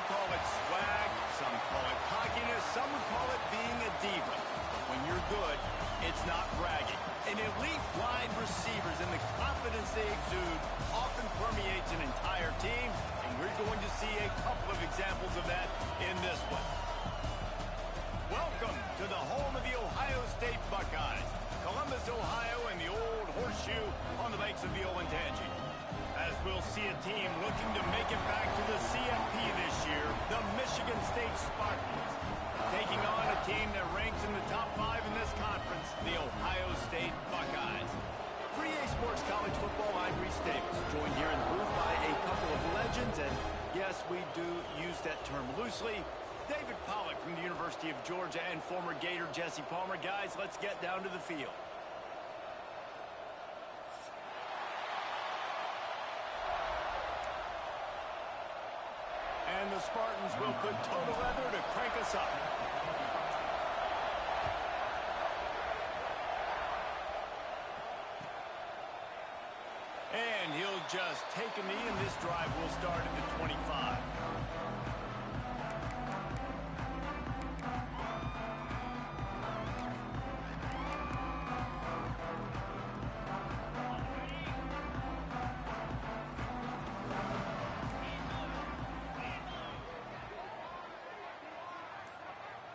call it swag, some call it cockiness, some would call it being a diva. But when you're good, it's not bragging. An elite wide receivers and the confidence they exude often permeates an entire team, and we're going to see a couple of examples of that in this one. Welcome to the home of the Ohio State Buckeyes, Columbus, Ohio, and the old horseshoe on the banks of the Olentangy. As we'll see a team looking to make it back to the CFP this year, the Michigan State Spartans, taking on a team that ranks in the top 5 in this conference, the Ohio State Buckeyes. For EA Sports College Football, I'm Reese Davis, joined here in the booth by a couple of legends, and yes, we do use that term loosely. David Pollack from the University of Georgia and former Gator Jesse Palmer. Guys, let's get down to the field. And the Spartans will put total leather to crank us up. And he'll just take a knee, and this drive will start at the 25.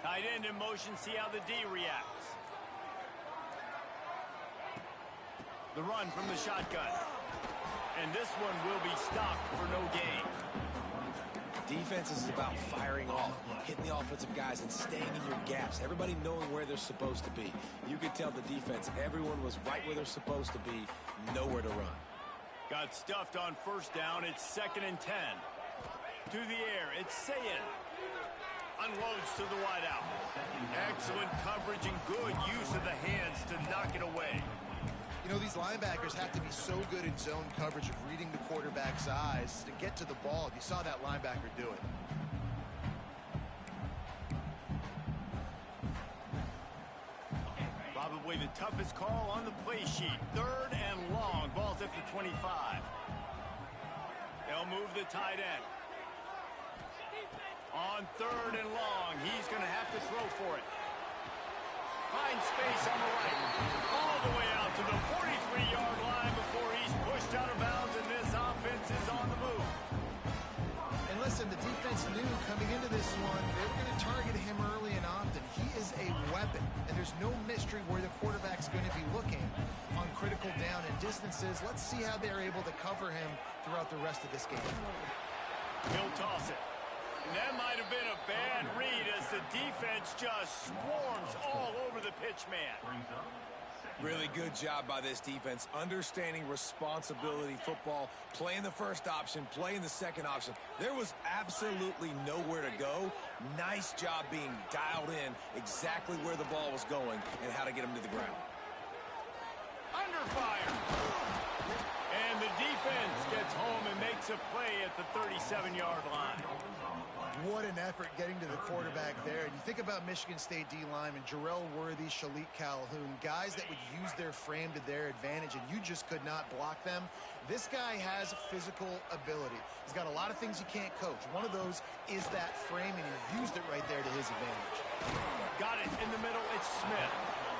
Tight end in motion, see how the D reacts. The run from the shotgun. And this one will be stopped for no gain. Defense is about firing off, hitting the offensive guys and staying in your gaps. Everybody knowing where they're supposed to be. You could tell the defense, everyone was right where they're supposed to be, nowhere to run. Got stuffed on first down. It's 2nd and 10. To the air, it's Sayin. Unloads to the wideout. Excellent coverage and good use of the hands to knock it away. You know, these linebackers have to be so good in zone coverage of reading the quarterback's eyes to get to the ball. You saw that linebacker do it. Probably the toughest call on the play sheet. 3rd and long. Ball's at the 25. They'll move the tight end. On 3rd and long, he's going to have to throw for it. Finds space on the right. All the way out to the 43-yard line before he's pushed out of bounds, and this offense is on the move. And listen, the defense knew coming into this one, they were going to target him early and often. He is a weapon, and there's no mystery where the quarterback's going to be looking on critical down and distances. Let's see how they're able to cover him throughout the rest of this game. He'll toss it. And that might have been a bad read as the defense just swarms all over the pitch man. Really good job by this defense, understanding responsibility football, playing the first option, playing the second option. There was absolutely nowhere to go. Nice job being dialed in exactly where the ball was going and how to get him to the ground. Under fire. And the defense gets home and makes a play at the 37-yard line. What an effort getting to the quarterback there. And you think about Michigan State D linemen, Jarrell Worthy, Shalik Calhoun, guys that would use their frame to their advantage, and you just could not block them. This guy has physical ability. He's got a lot of things you can't coach. One of those is that frame, and he used it right there to his advantage. Got it in the middle. It's Smith.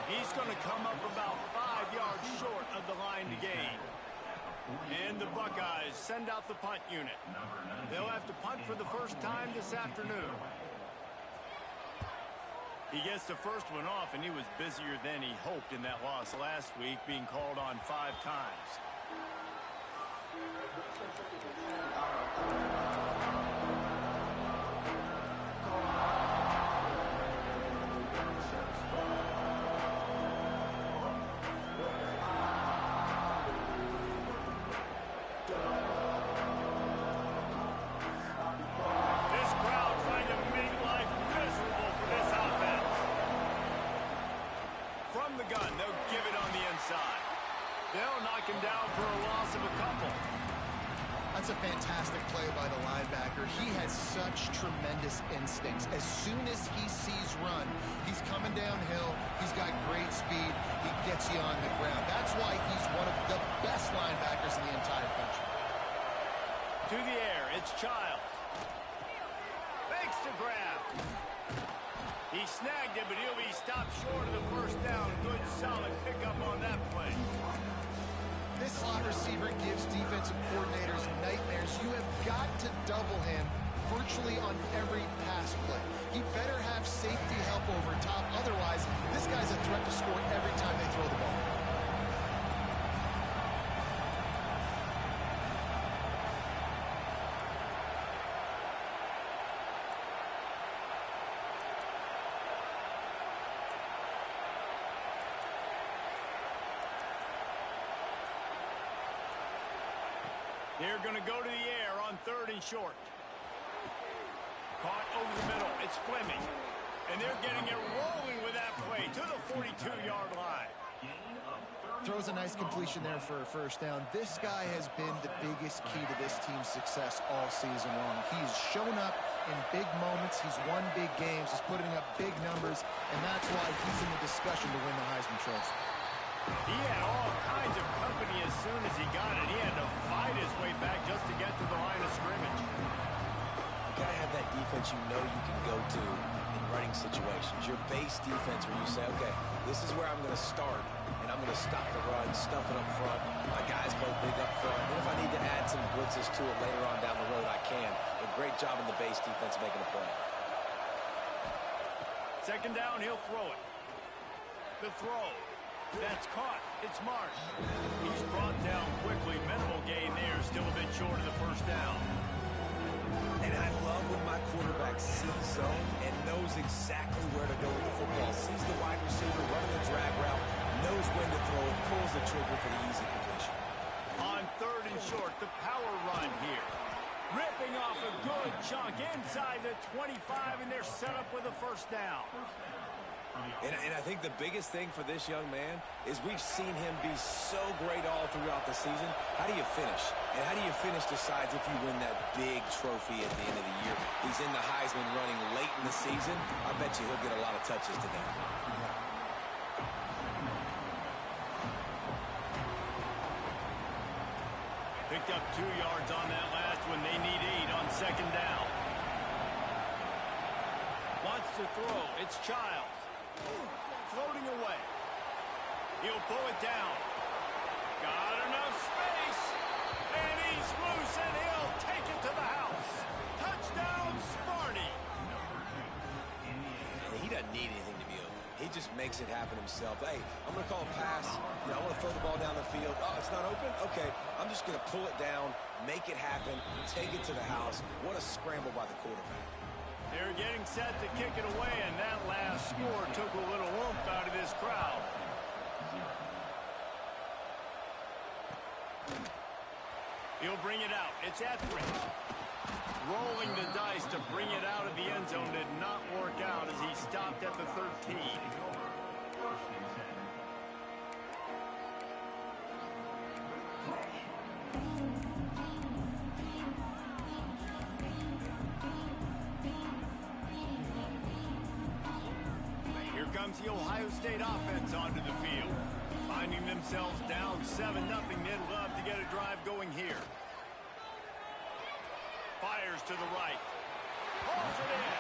He's going to come up about 5 yards short of the line to gain. And the Buckeyes send out the punt unit. They'll have to punt for the first time this afternoon. He gets the first one off, and he was busier than he hoped in that loss last week, being called on 5 times. They'll knock him down for a loss of a couple. That's a fantastic play by the linebacker. He has such tremendous instincts. As soon as he sees run, he's coming downhill. He's got great speed. He gets you on the ground. That's why he's one of the best linebackers in the entire country. To the air, it's Childs. a grab. He snagged it, but he'll be stopped short of the first down. Good, solid pickup on that play. This slot receiver gives defensive coordinators nightmares. You have got to double him virtually on every pass play. He better have safety help over top. Otherwise, this guy's a threat to score every time they throw the ball. They're going to go to the air on 3rd and short. Caught over the middle. It's Fleming. And they're getting it rolling with that play to the 42-yard line. Throws a nice completion there for a first down. This guy has been the biggest key to this team's success all season long. He's shown up in big moments. He's won big games. He's putting up big numbers, and that's why he's in the discussion to win the Heisman Trophy. He had all kinds of company as soon as he got it. He had to fight his way back just to get to the line of scrimmage. You got to have that defense you know you can go to in running situations. Your base defense where you say, okay, this is where I'm going to start, and I'm going to stop the run, stuff it up front. My guys play big up front. And if I need to add some blitzes to it later on down the road, I can. But great job in the base defense making a play. 2nd down, he'll throw it. The throw. That's caught. It's Marsh. He's brought down quickly. Minimal gain there. Still a bit short of the first down. And I love when my quarterback sees zone and knows exactly where to go with the football. Sees the wide receiver running the drag route, knows when to throw it, pulls the trigger for the easy completion. On 3rd and short, the power run here. Ripping off a good chunk inside the 25, and they're set up with a first down. And I think the biggest thing for this young man is we've seen him be so great all throughout the season. How do you finish? And how do you finish decides if you win that big trophy at the end of the year. He's in the Heisman running late in the season. I bet you he'll get a lot of touches today. Picked up 2 yards on that last one. They need 8 on 2nd down. Wants to throw. It's Childs. Floating away. He'll pull it down. Got enough space. And he's loose, and he'll take it to the house. Touchdown, Sparty. He doesn't need anything to be open. He just makes it happen himself. Hey, I'm going to call a pass. I want to throw the ball down the field. Oh, it's not open? Okay, I'm just going to pull it down, make it happen, take it to the house. What a scramble by the quarterback. They're getting set to kick it away, and that last score took a little oomph out of this crowd. He'll bring it out. It's Etheridge. Rolling the dice to bring it out of the end zone did not work out as he stopped at the 13. Comes the Ohio State offense onto the field. Finding themselves down 7-0, they'd love to get a drive going here. Fires to the right. Pulls it in.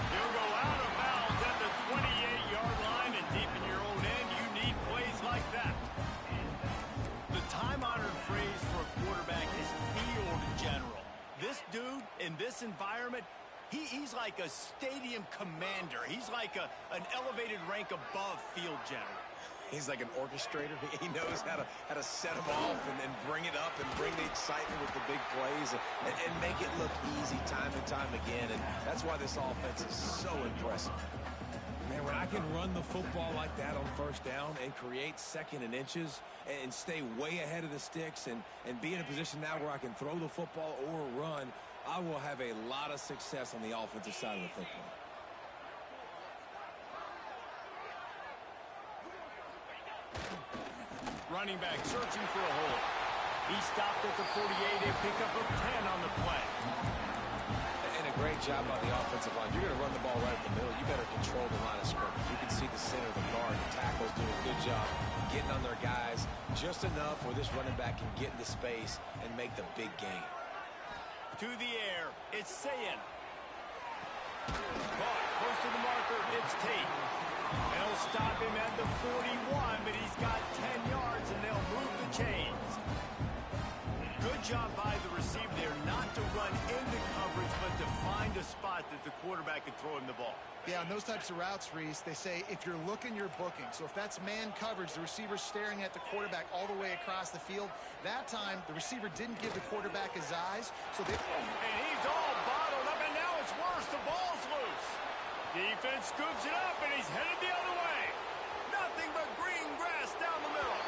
He'll go out of bounds at the 28-yard line, and deep in your own end, you need plays like that. The time-honored phrase for a quarterback is field general. This dude, in this environment, he's like a stadium commander. He's like an elevated rank above field general. He's like an orchestrator. He knows how to set them off and bring it up and bring the excitement with the big plays and make it look easy time and time again. And that's why this offense is so impressive. Man, when I can run the football like that on 1st down and create 2nd and inches and stay way ahead of the sticks and be in a position now where I can throw the football or run, I will have a lot of success on the offensive side of the football. Running back searching for a hole. He stopped at the 48 and picked up a 10 on the play. And a great job by the offensive line. You're going to run the ball right at the middle. You better control the line of scrimmage. You can see the center, the guard, the tackles doing a good job getting on their guys just enough where this running back can get into space and make the big game. To the air, it's Sayin. Caught close to the marker. It's Tate. They'll stop him at the 41, but he's got 10 yards, and they'll move the chains. Good job by the receiver there not to run into coverage, but to find a spot that the quarterback could throw him the ball. Yeah, on those types of routes, Reese, they say if you're looking, you're booking. So if that's man coverage, the receiver's staring at the quarterback all the way across the field. That time, the receiver didn't give the quarterback his eyes, so they... And he's all bottled up, and now it's worse. The ball's loose. Defense scoops it up, and he's headed the other way. Nothing but green grass down the middle.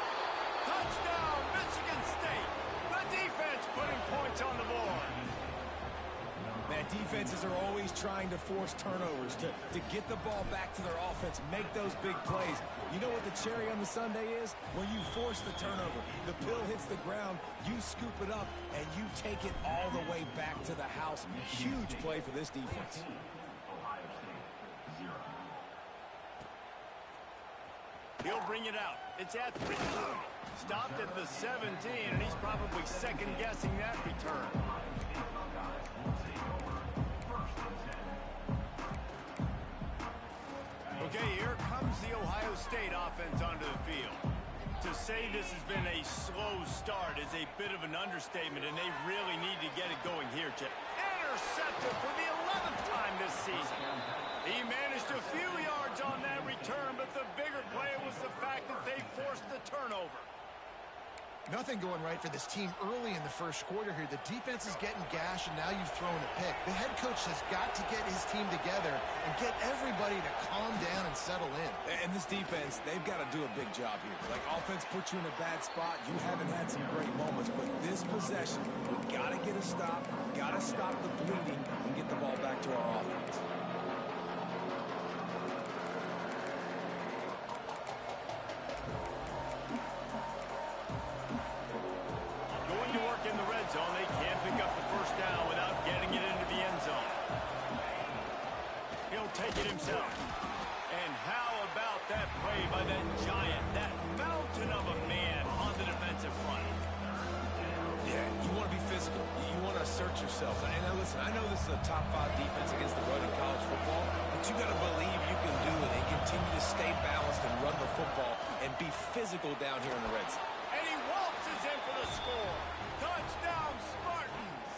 Touchdown, Michigan State. The defense putting points on the board. Man, defenses are always trying to force turnovers to get the ball back to their offense, make those big plays. You know what the cherry on the sundae is? When you force the turnover, the pill hits the ground, you scoop it up, and you take it all the way back to the house. Huge play for this defense. He'll bring it out. It's at 3. Stopped at the 17, and he's probably second-guessing that return. Okay, here comes the Ohio State offense onto the field. To say this has been a slow start is a bit of an understatement, and they really need to get it going here, Jeff. Intercepted for the 11th time this season. He managed a few yards on that return, but the bigger play was the fact that they forced the turnover. Nothing going right for this team early in the first quarter here. The defense is getting gashed, and now you've thrown a pick. The head coach has got to get his team together and get everybody to calm down and settle in. And this defense, they've got to do a big job here. Like, offense puts you in a bad spot. You haven't had some great moments, but this possession, we got to get a stop, got to stop the bleeding, and get the ball back to our offense. Zone. They can't pick up the first down without getting it into the end zone. He'll take it himself. And how about that play by that giant, that mountain of a man on the defensive front? Yeah, you want to be physical. You want to assert yourself. And now listen, I know this is a top 5 defense against the run in college football, but you got to believe you can do it and continue to stay balanced and run the football and be physical down here in the red zone. And he waltzes in for the score. Touchdown, Spartans!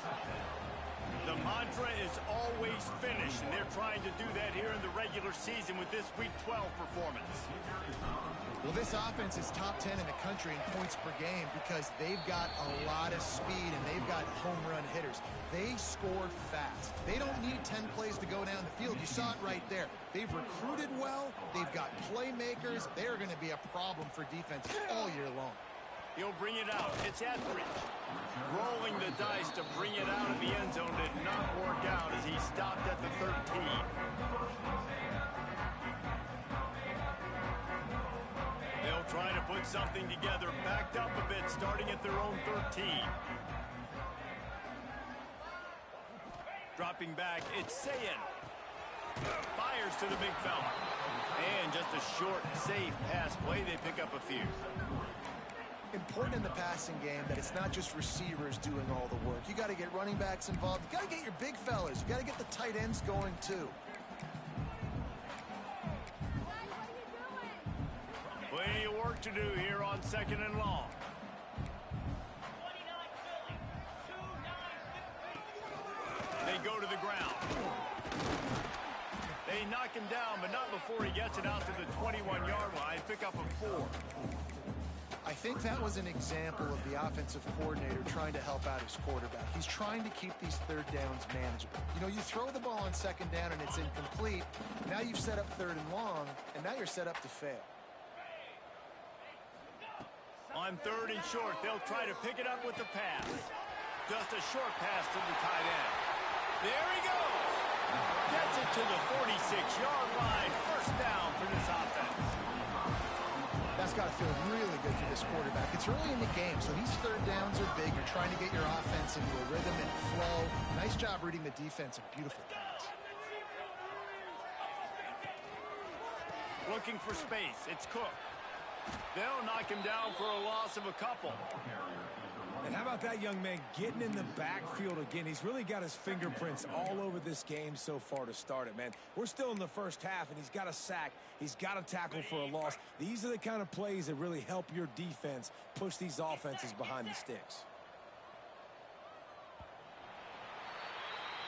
The mantra is always finish, and they're trying to do that here in the regular season with this Week 12 performance. Well, this offense is top 10 in the country in points per game because they've got a lot of speed and they've got home run hitters. They score fast. They don't need 10 plays to go down the field. You saw it right there. They've recruited well. They've got playmakers. They're going to be a problem for defense all year long. He'll bring it out. It's Etheridge. Rolling the dice to bring it out of the end zone did not work out as he stopped at the 13. They'll try to put something together, backed up a bit, starting at their own 13. Dropping back, it's Sayin. Fires to the big fella. And just a short, safe pass play. They pick up a few. Important in the passing game that it's not just receivers doing all the work. You got to get running backs involved. You got to get your big fellas. You got to get the tight ends going too. Plenty of work to do here on 2nd and long. They go to the ground. They knock him down, but not before he gets it out to the 21-yard line. Pick up a 4. I think that was an example of the offensive coordinator trying to help out his quarterback. He's trying to keep these third downs manageable. You know, you throw the ball on 2nd down and it's incomplete. Now you've set up 3rd and long, and now you're set up to fail. On 3rd and short, they'll try to pick it up with the pass. Just a short pass to the tight end. There he goes. Gets it to the 46-yard line. First down for this offense. That's got to feel really good for this quarterback. It's early in the game, so these 3rd downs are big. You're trying to get your offense into a rhythm and flow. Nice job reading the defense. A beautiful pass. Looking for space. It's Cook. They'll knock him down for a loss of a couple. And how about that young man getting in the backfield again? He's really got his fingerprints all over this game so far to start it, man. We're still in the first half, and he's got a sack. He's got a tackle for a loss. These are the kind of plays that really help your defense push these offenses behind the sticks.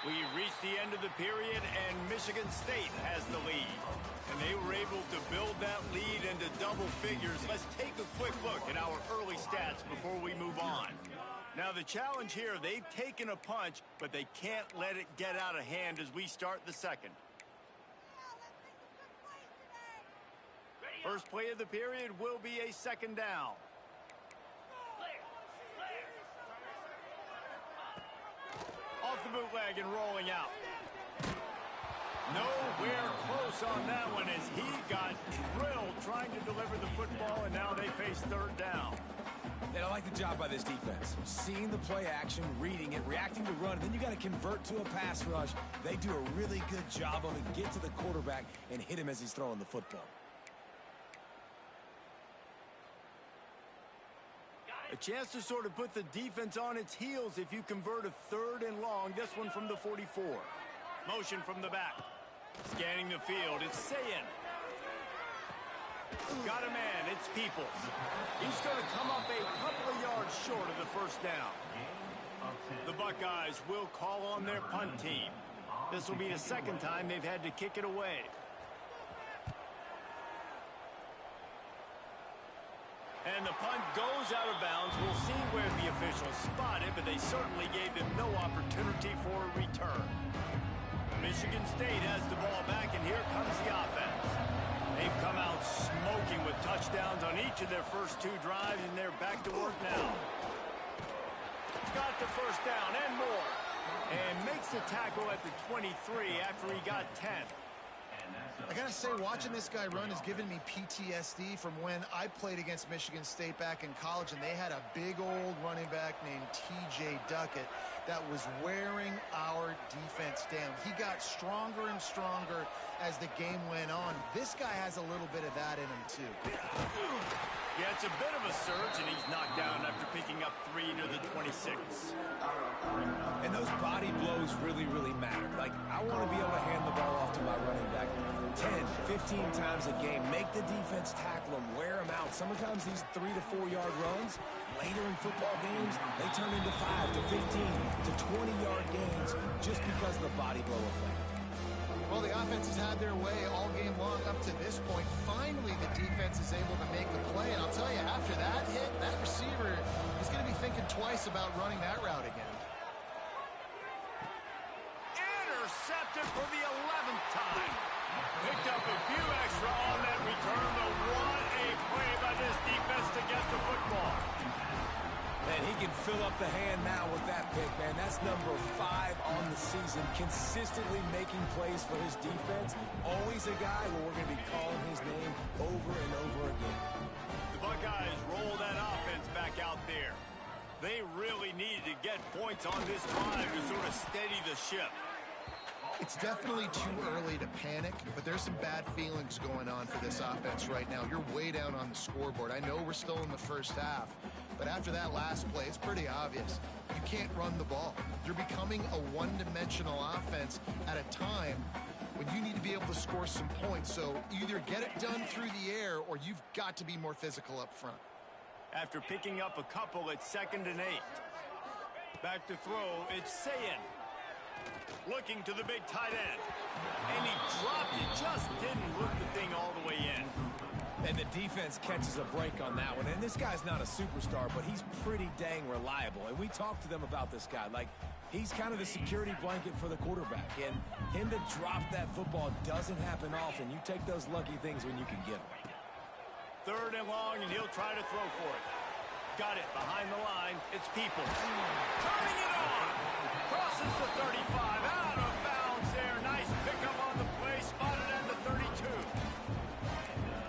We've reached the end of the period, and Michigan State has the lead. And they were able to build that lead into double figures. Let's take a quick look at our early stats before we move on. Now, the challenge here, they've taken a punch, but they can't let it get out of hand as we start the second. First play of the period will be a second down. Off the bootleg and rolling out. Nowhere close on that one as he got drilled trying to deliver the football, and now they face third down. And I like the job by this defense. Seeing the play action, reading it, reacting to run, and then you got to convert to a pass rush. They do a really good job on it. Get to the quarterback and hit him as he's throwing the football. A chance to sort of put the defense on its heels if you convert a third and long. This one from the 44. Motion from the back. Scanning the field. It's Sayin. Got a man. It's Peoples. He's going to come up a couple of yards short of the first down. The Buckeyes will call on their punt team. This will be the second time they've had to kick it away. And the punt goes out of bounds. We'll see where the officials spot it, but they certainly gave them no opportunity for a return. Michigan State has the ball back, and here comes the offense. They've come out smoking with touchdowns on each of their first two drives, and they're back to work now. Got the first down and more. And makes the tackle at the 23 after he got 10. I gotta say, watching this guy run has given me PTSD from when I played against Michigan State back in college, and they had a big old running back named T.J. Duckett that was wearing our defense down. He got stronger and stronger as the game went on. This guy has a little bit of that in him, too. Yeah, it's a bit of a surge, and he's knocked down after picking up 3 to the 26. And those body blows really, really matter. Like, I want to be able to hand the ball off to my running back 10, 15 times a game. Make the defense tackle him, wear him out. Sometimes these 3 to 4 yard runs, later in football games, they turn into 5 to 15 to 20-yard gains just because of the body blow effect. Well, the offense has had their way all game long up to this point. Finally, the defense is able to make the play. And I'll tell you, after that hit, that receiver is going to be thinking twice about running that route again. Intercepted for the 11th time. Picked up a few extra on that return, but what a play by this defense to get the football. And he can fill up the hand now with that pick, man. That's number 5 on the season, consistently making plays for his defense. Always a guy where we're going to be calling his name over and over again. The Buckeyes roll that offense back out there. They really needed to get points on this drive to sort of steady the ship. It's definitely too early to panic, but there's some bad feelings going on for this offense right now. You're way down on the scoreboard. I know we're still in the first half, but after that last play, it's pretty obvious. You can't run the ball. You're becoming a one-dimensional offense at a time when you need to be able to score some points. So either get it done through the air or you've got to be more physical up front. After picking up a couple at 2nd and 8. Back to throw, it's Sayin. Looking to the big tight end. And he dropped it, just didn't look the thing all the way in. And the defense catches a break on that one. And this guy's not a superstar, but he's pretty dang reliable. And we talked to them about this guy. Like, he's kind of the security blanket for the quarterback. And him to drop that football doesn't happen often. You take those lucky things when you can get them. 3rd and long, and he'll try to throw for it. Got it behind the line. It's Peoples. Turning it on. Crosses the 35. Out of bounds there. Nice pickup on the play. Spotted at the 32.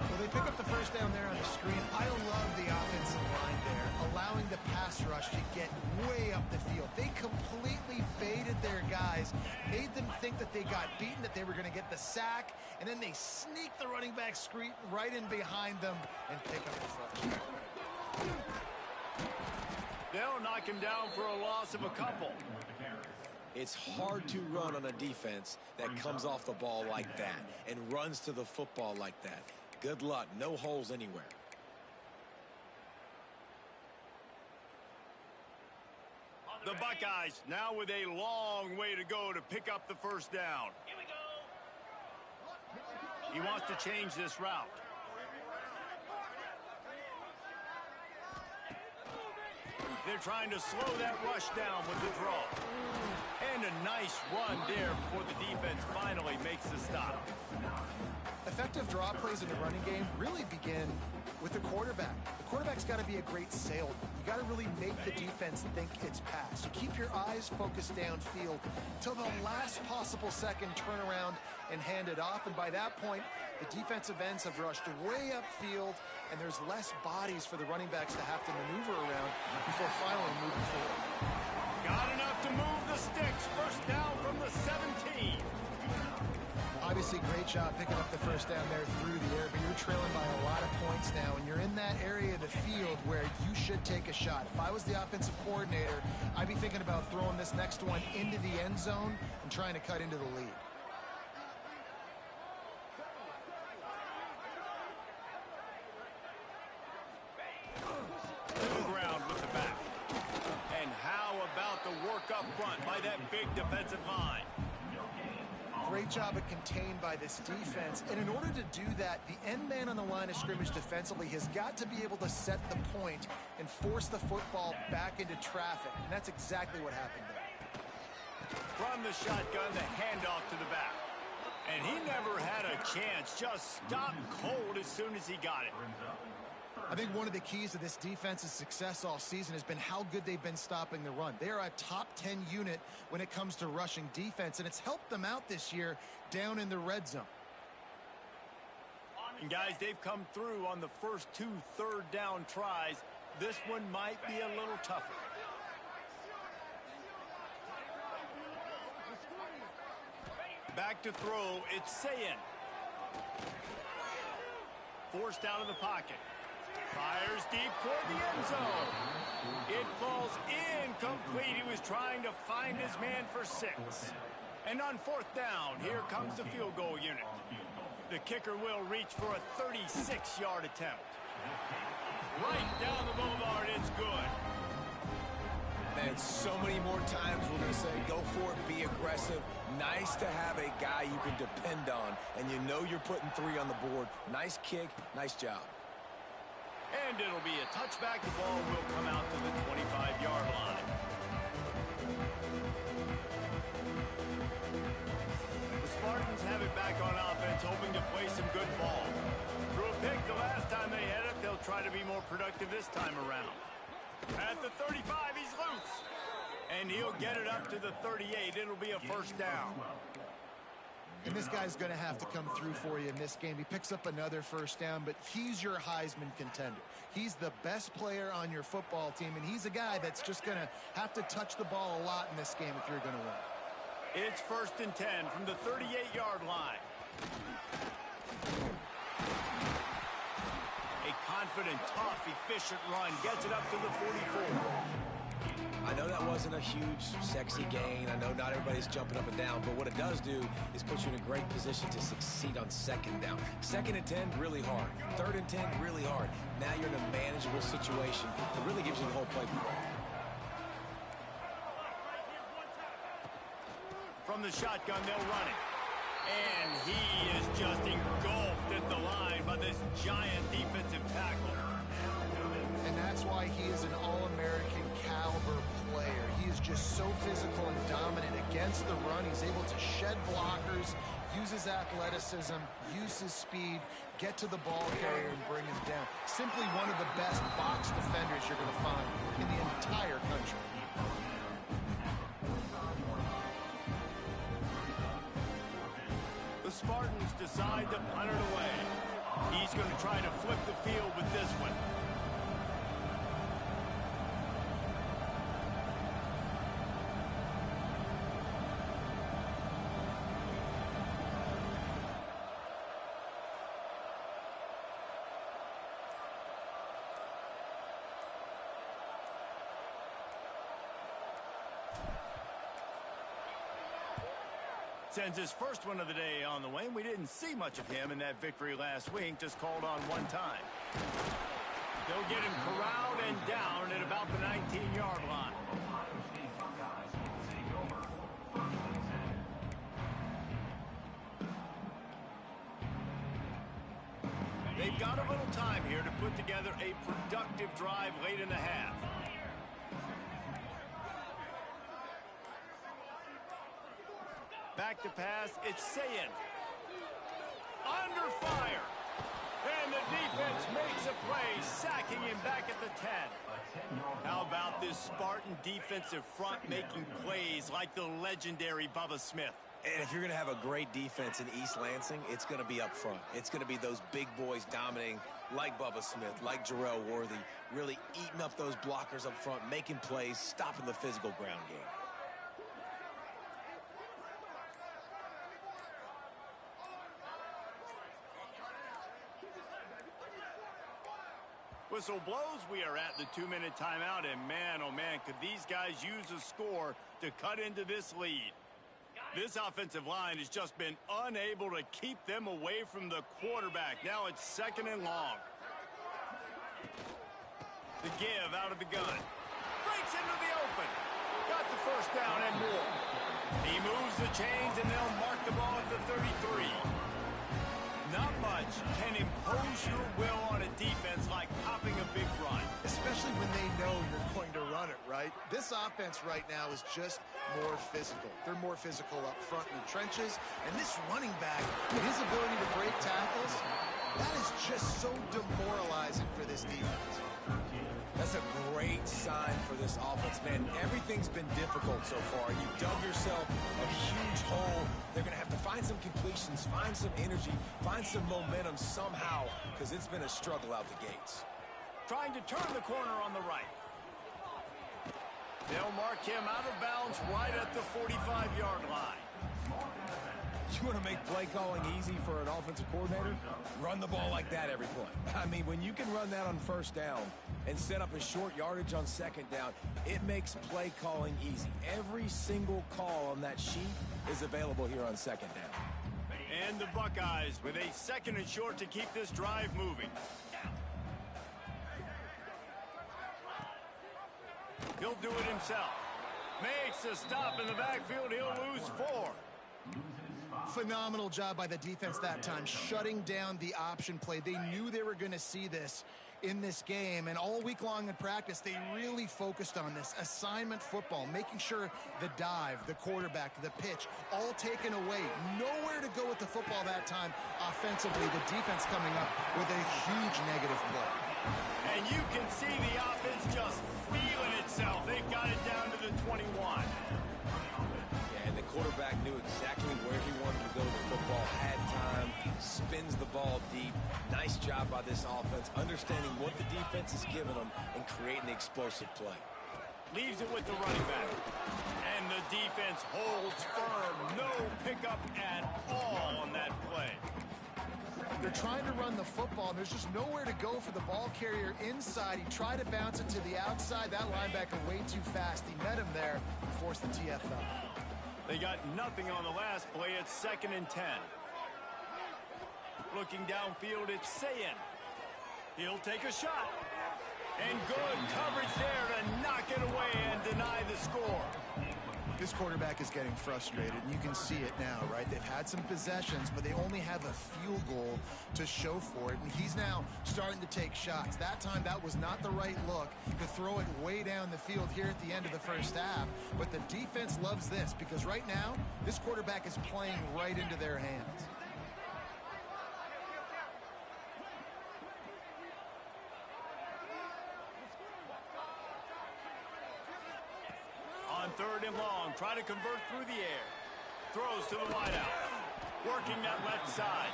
Well, they pick up the first down there on the screen. I love the offensive line there, allowing the pass rush to get way up the field. They completely baited their guys, made them think that they got beaten, that they were going to get the sack, and then they sneak the running back screen right in behind them and pick up the first. They'll not knock him down for a loss of a couple. It's hard to run on a defense that comes off the ball like that and runs to the football like that. Good luck. No holes anywhere. The Buckeyes now with a long way to go to pick up the first down. Here we go. He wants to change this route. They're trying to slow that rush down with the draw. And a nice run there before the defense finally makes the stop. Effective draw plays in the running game really begin with the quarterback. The quarterback's got to be a great salesman. You got to really make the defense think it's pass. You keep your eyes focused downfield until the last possible second, turn around and hand it off. And by that point, the defensive ends have rushed way upfield, and there's less bodies for the running backs to have to maneuver around before finally moving forward. Got enough to move the sticks. First down from the 17. Obviously, great job picking up the first down there through the air, but you're trailing by a lot of points now, and you're in that area of the field where you should take a shot. If I was the offensive coordinator, I'd be thinking about throwing this next one into the end zone and trying to cut into the lead. Full ground with the back. And how about the work up front by that big defensive line? Great job of contained by this defense. And in order to do that, the end man on the line of scrimmage defensively has got to be able to set the point and force the football back into traffic. And that's exactly what happened there. From the shotgun, the handoff to the back. And he never had a chance. Just stopped cold as soon as he got it. I think one of the keys to this defense's success all season has been how good they've been stopping the run. They are a top 10 unit when it comes to rushing defense, and it's helped them out this year down in the red zone. And guys, they've come through on the first 2 third-down tries. This one might be a little tougher. Back to throw, it's Sayin. Forced out of the pocket. Fires deep toward the end zone. It falls incomplete. He was trying to find his man for 6. And on 4th down, here comes the field goal unit. The kicker will reach for a 36-yard attempt. Right down the boulevard, it's good. Man, so many more times we're going to say, go for it, be aggressive. Nice to have a guy you can depend on, and you know you're putting 3 on the board. Nice kick, nice job. And it'll be a touchback. The ball will come out to the 25-yard line. The Spartans have it back on offense, hoping to play some good ball. Threw a pick the last time they had it. They'll try to be more productive this time around. At the 35, he's loose. And he'll get it up to the 38. It'll be a first down. And this guy's going to have to come through for you in this game. He picks up another first down, but he's your Heisman contender. He's the best player on your football team, and he's a guy that's just going to have to touch the ball a lot in this game if you're going to win. It's 1st and 10 from the 38-yard line. A confident, tough, efficient run gets it up to the 44. I know that wasn't a huge, sexy gain. I know not everybody's jumping up and down, but what it does do is put you in a great position to succeed on 2nd down. 2nd and 10, really hard. 3rd and 10, really hard. Now you're in a manageable situation. It really gives you the whole playbook. From the shotgun, they'll run it. And he is just engulfed at the line by this giant defensive tackle. And that's why he is an All-American caliber player. He is just so physical and dominant against the run. He's able to shed blockers, use his athleticism, use his speed, get to the ball carrier and bring him down. Simply one of the best box defenders you're going to find in the entire country. The Spartans decide to punt it away. He's going to try to flip the field with this one. Sends his first one of the day on the way. We didn't see much of him in that victory last week, just called on one time. They'll get him corralled and down at about the 19-yard line. They've got a little time here to put together a productive drive late in the half. Back to pass, it's Sayin. Under fire. And the defense makes a play, sacking him back at the 10. How about this Spartan defensive front making plays like the legendary Bubba Smith? And if you're going to have a great defense in East Lansing, it's going to be up front. It's going to be those big boys dominating like Bubba Smith, like Jarrell Worthy, really eating up those blockers up front, making plays, stopping the physical ground game. Whistle blows, we are at the 2-minute timeout, and man, oh man, could these guys use a score to cut into this lead. This offensive line has just been unable to keep them away from the quarterback. Now it's 2nd and long. The give out of the gun. Breaks into the open. Got the first down and more. He moves the chains, and they'll mark the ball at the 33. Not much can impose your will on a defense like popping a big run. Especially when they know you're going to run it, right? This offense right now is just more physical. They're more physical up front in the trenches. And this running back, his ability to break tackles, that is just so demoralizing for this defense. That's a great sign for this offense, man. Everything's been difficult so far. You dug yourself a huge hole. They're going to have to find some completions, find some energy, find some momentum somehow, because it's been a struggle out the gates. Trying to turn the corner on the right. They'll mark him out of bounds right at the 45-yard line. You want to make play calling easy for an offensive coordinator? Run the ball like that every play. I mean, when you can run that on first down and set up a short yardage on second down, it makes play calling easy. Every single call on that sheet is available here on second down. And the Buckeyes with a 2nd and short to keep this drive moving. He'll do it himself. Makes a stop in the backfield. He'll lose 4. Phenomenal job by the defense that time, shutting down the option play. They knew they were going to see this in this game, and all week long in practice, they really focused on this assignment football, making sure the dive, the quarterback, the pitch, all taken away. Nowhere to go with the football that time offensively. The defense coming up with a huge negative play. And you can see the offense just feeling itself. They've got it down to the 21. And the quarterback knew exactly where he wanted to go with the football, had time, spins the ball deep. Nice job by this offense, understanding what the defense is giving them and creating the explosive play. Leaves it with the running back. And the defense holds firm. No pickup at all on that play. They're trying to run the football, and there's just nowhere to go for the ball carrier inside. He tried to bounce it to the outside. That linebacker way too fast. He met him there and forced the TFL. They got nothing on the last play. It's 2nd and 10. Looking downfield, it's Sayin. He'll take a shot. And good coverage there to knock it away and deny the score. This quarterback is getting frustrated, and you can see it now, right? They've had some possessions, but they only have a field goal to show for it, and he's now starting to take shots. That time, that was not the right look to throw it way down the field here at the end of the first half, but the defense loves this because right now, this quarterback is playing right into their hands. On 3rd and long, try to convert through the air. Throws to the wideout. Working that left side.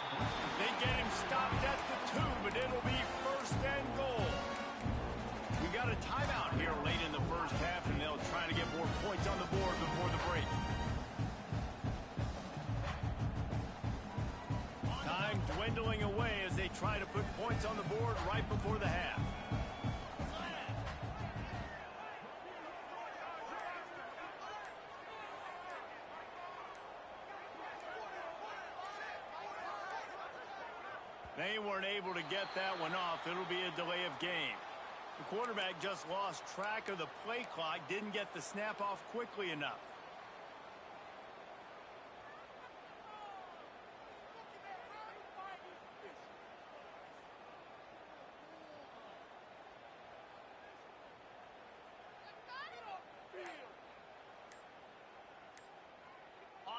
They get him stopped at the 2, but it'll be 1st and goal. We got a timeout here late in the first half, and they'll try to get more points on the board before the break. Time dwindling away as they try to put points on the board right before the half. They weren't able to get that one off. It'll be a delay of game. The quarterback just lost track of the play clock, didn't get the snap off quickly enough.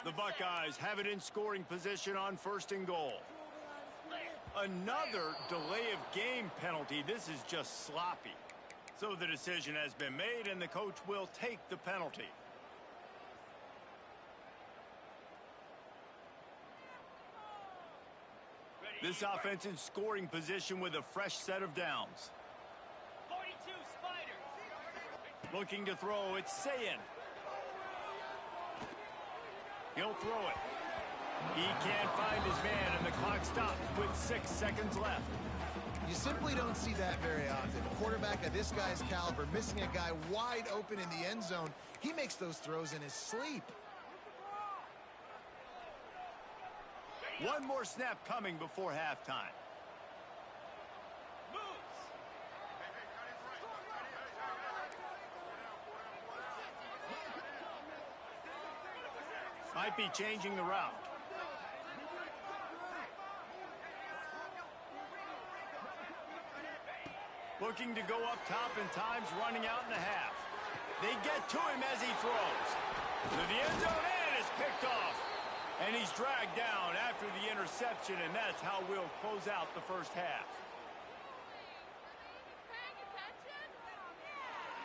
The Buckeyes have it in scoring position on 1st and goal. Another delay of game penalty. This is just sloppy. So the decision has been made, and the coach will take the penalty. This offense in scoring position with a fresh set of downs. 42 Spiders. Looking to throw, it's Sayin. He'll throw it. He can't find his man, and the clock stops with 6 seconds left. You simply don't see that very often. A quarterback of this guy's caliber missing a guy wide open in the end zone. He makes those throws in his sleep. One more snap coming before halftime. Might be changing the route. Looking to go up top, and time's running out in the half. They get to him as he throws. To the end zone, and it's picked off. And he's dragged down after the interception, and that's how we'll close out the first half.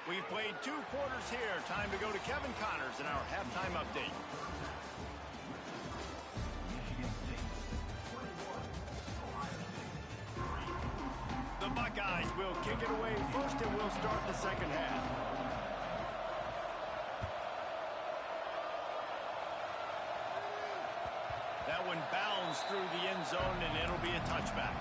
We've played 2 quarters here. Time to go to Kevin Connors in our halftime update. The Buckeyes will kick it away first, and we'll start the second half. That one bounds through the end zone, and it'll be a touchback.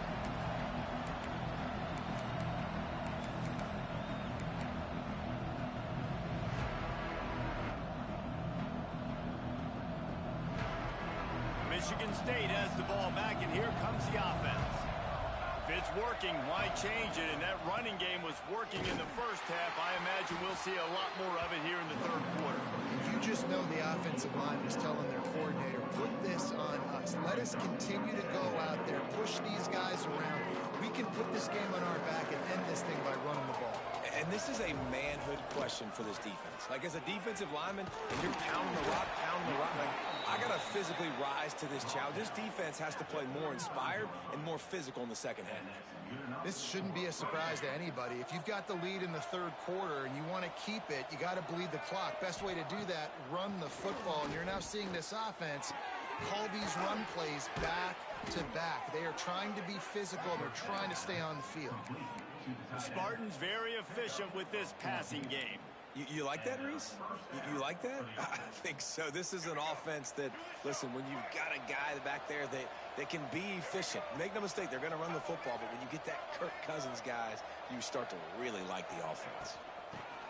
Michigan State has the ball back, and here comes the offense. If it's working, why change it? And that running game was working in the first half. I imagine we'll see a lot more of it here in the third quarter. You just know the offensive line was telling their coordinator, put this on us. Let us continue to go out there, push these guys around. We can put this game on our back and end this thing by running the ball. And this is a manhood question for this defense. Like, as a defensive lineman, and you're pounding the rock, like, I got to physically rise to this challenge. This defense has to play more inspired and more physical in the second half. This shouldn't be a surprise to anybody. If you've got the lead in the third quarter and you want to keep it, you got to bleed the clock. Best way to do that, run the football. And you're now seeing this offense call these run plays back to back. They are trying to be physical. They're trying to stay on the field. The Spartans very efficient with this passing game. You like that, Reese? You like that? I think so. This is an offense that, listen, when you've got a guy back there that can be efficient, make no mistake, they're going to run the football, but when you get that Kirk Cousins guys, you start to really like the offense.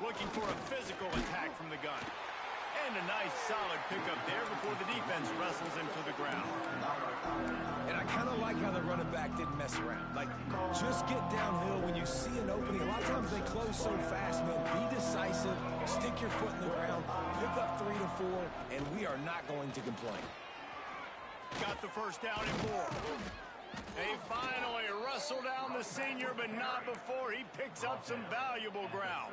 Looking for a physical attack from the gun. And a nice solid pickup there before the defense wrestles him to the ground. And I kind of like how the running back didn't mess around. Like, just get downhill when you see an opening. A lot of times they close so fast, man. Be decisive, stick your foot in the ground, pick up 3 to 4, and we are not going to complain. Got the first down and more. They finally wrestle down the senior, but not before he picks up some valuable ground.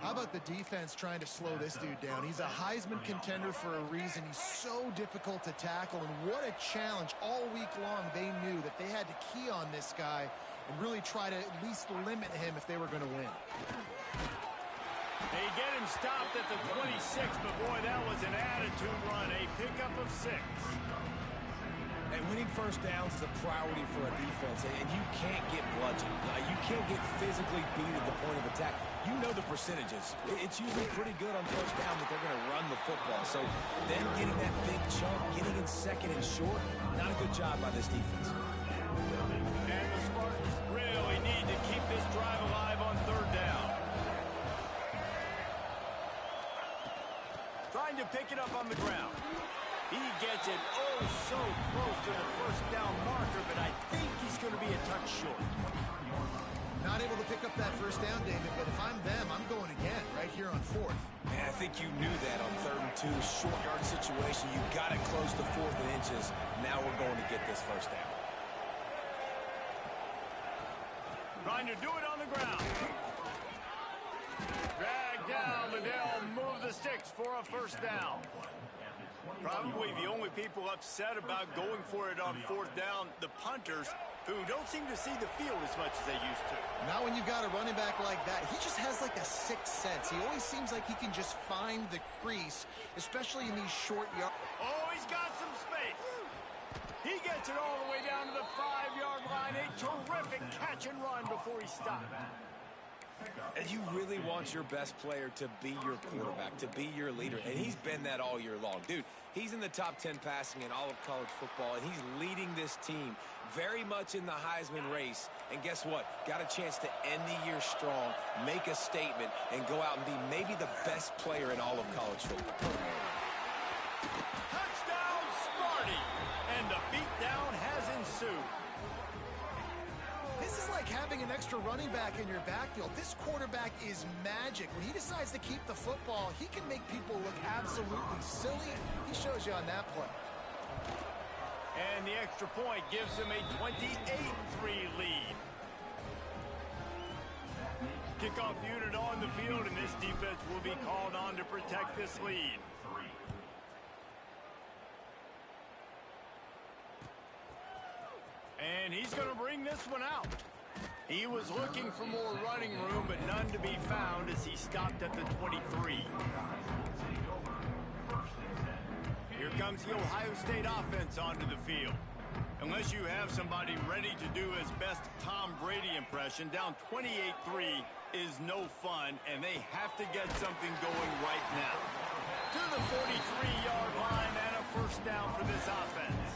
How about the defense trying to slow this dude down? He's a Heisman contender for a reason. He's so difficult to tackle, and what a challenge. All week long, they knew that they had to key on this guy and really try to at least limit him if they were going to win. They get him stopped at the 26, but boy, that was an attitude run. A pickup of 6. And winning first downs is a priority for a defense, and you can't get bludgeoned. You can't get physically beat at the point of attack. You know the percentages. It's usually pretty good on first down that they're going to run the football. So then getting that big chunk, getting in second and short, not a good job by this defense. And the Spartans really need to keep this drive alive on third down. Trying to pick it up on the ground. He gets it oh so close to the first down marker, but I think he's going to be a touch short. Not able to pick up that first down, David, but if I'm them, I'm going again right here on fourth. Man, I think you knew that on 3rd and 2, short yard situation. You got it close to 4th and inches. Now we're going to get this first down. Trying to do it on the ground. Drag down, but they'll move the sticks for a first down. Probably the only people upset about going for it on 4th down, the punters, who don't seem to see the field as much as they used to. Now when you've got a running back like that, he just has like a sixth sense. He always seems like he can just find the crease, especially in these short yards. Oh, he's got some space. He gets it all the way down to the 5-yard line. A terrific catch and run before he stopped. And you really want your best player to be your quarterback, to be your leader. And he's been that all year long. Dude, he's in the top 10 passing in all of college football, and he's leading this team very much in the Heisman race. And guess what? Got a chance to end the year strong, make a statement, and go out and be maybe the best player in all of college football. Touchdown, Sparty! And the beatdown has ensued. This is like having an extra running back in your backfield. This quarterback is magic. When he decides to keep the football, he can make people look absolutely silly. He shows you on that play. And the extra point gives him a 28-3 lead. Kickoff unit on the field, and this defense will be called on to protect this lead. And he's going to bring this one out. He was looking for more running room, but none to be found as he stopped at the 23. Here comes the Ohio State offense onto the field. Unless you have somebody ready to do his best Tom Brady impression, down 28-3 is no fun, and they have to get something going right now. To the 43-yard line and a first down for this offense.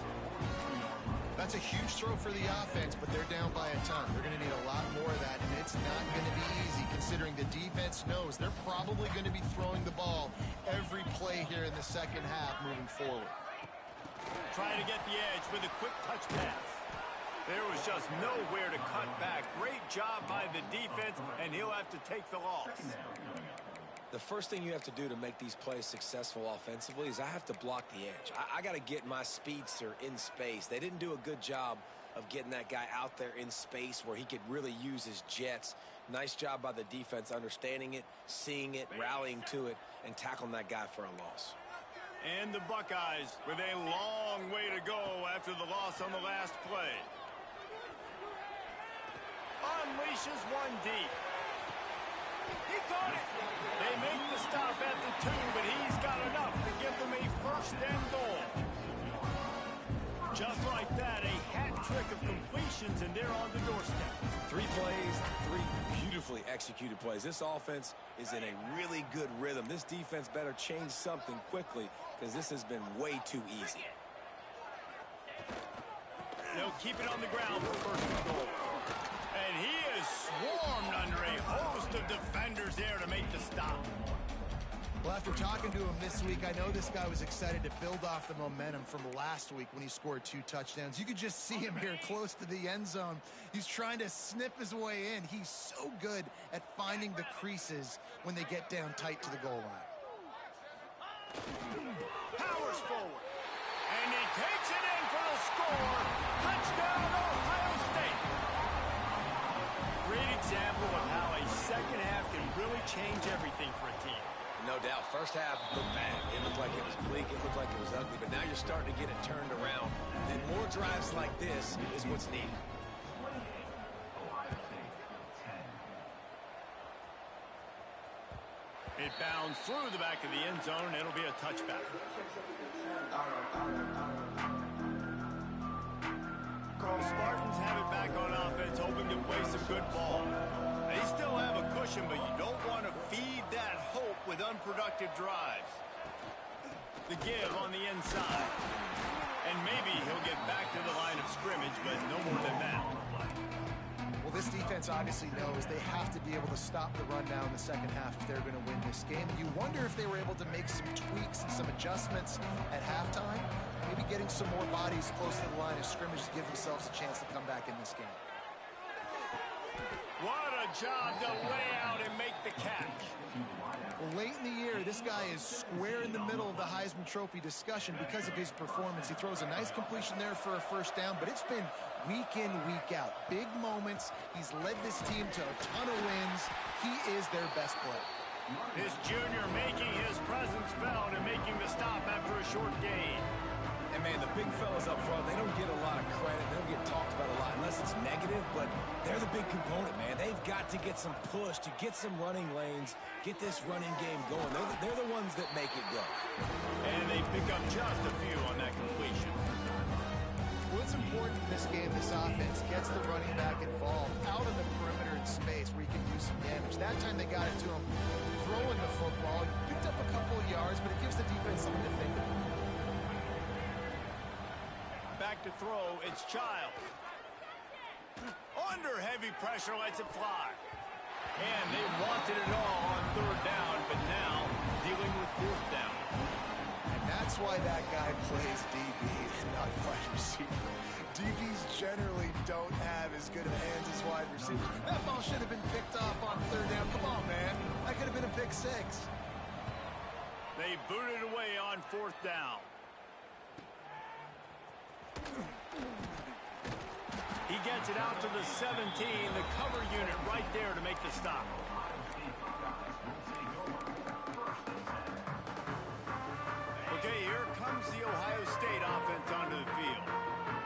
That's a huge throw for the offense, but they're down by a ton. They're going to need a lot more of that, and it's not going to be easy considering the defense knows they're probably going to be throwing the ball every play here in the second half moving forward. Trying to get the edge with a quick touch pass. There was just nowhere to cut back. Great job by the defense, and he'll have to take the loss. The first thing you have to do to make these plays successful offensively is I have to block the edge. I got to get my speedster in space. They didn't do a good job of getting that guy out there in space where he could really use his jets. Nice job by the defense understanding it, seeing it, rallying to it, and tackling that guy for a loss. And the Buckeyes with a long way to go after the loss on the last play. Unleashes one deep. He caught it. They make the stop at the 2, but he's got enough to give them a first and goal. Just like that, a hat trick of completions, and they're on the doorstep. 3 plays, 3 beautifully executed plays. This offense is in a really good rhythm. This defense better change something quickly because this has been way too easy. They'll keep it on the ground for first and goal. And he is swarmed under a host of defenders there to make the stop. Well, after talking to him this week, I know this guy was excited to build off the momentum from last week when he scored 2 touchdowns. You could just see him here close to the end zone. He's trying to snip his way in. He's so good at finding the creases when they get down tight to the goal line. Powers forward. And he takes it in for the score. Touchdown, Ohio State. Great example of how a second half can really change everything for a team. No doubt. First half looked bad. It looked like it was bleak. It looked like it was ugly. But now you're starting to get it turned around. And more drives like this is what's needed. It bounds through the back of the end zone, and it'll be a touchback. The Spartans have it back on offense, hoping to play some good ball. They still have a cushion, but you don't want to feed that hope with unproductive drives. The give on the inside. And maybe he'll get back to the line of scrimmage, but no more than that. Well, This defense obviously knows they have to be able to stop the run now in the second half if they're going to win this game. You wonder if they were able to make some tweaks and some adjustments at halftime, maybe getting some more bodies close to the line of scrimmage to give themselves a chance to come back in this game. What a job to lay out and make the catch. Well, late in the year, this guy is square in the middle of the Heisman Trophy discussion because of his performance. He throws a nice completion there for a first down, but it's been week in, week out. Big moments. He's led this team to a ton of wins. He is their best player. This junior making his presence felt and making the stop after a short gain. And, man, the big fellas up front, they don't get a lot of credit. They don't get talked about a lot unless it's negative, but they're the big component, man. They've got to get some push, to get some running lanes, get this running game going. They're the ones that make it go. And they pick up just a few on that completion. What's important in this game, this offense gets the running back involved out of the perimeter in space where he can do some damage. That time they got it to him throwing the football. Picked up a couple of yards, but it gives the defense something to think about. Back to throw, it's Childs. Under heavy pressure, lets it fly. And they wanted it all on third down, but now dealing with fourth down. And that's why that guy plays DB and not wide receiver. DBs generally don't have as good of hands as wide receivers. That ball should have been picked off on third down. Come on, man. That could have been a pick six. They booted away on fourth down. He gets it out to the 17, the cover unit right there to make the stop. Okay, here comes the Ohio State offense onto the field.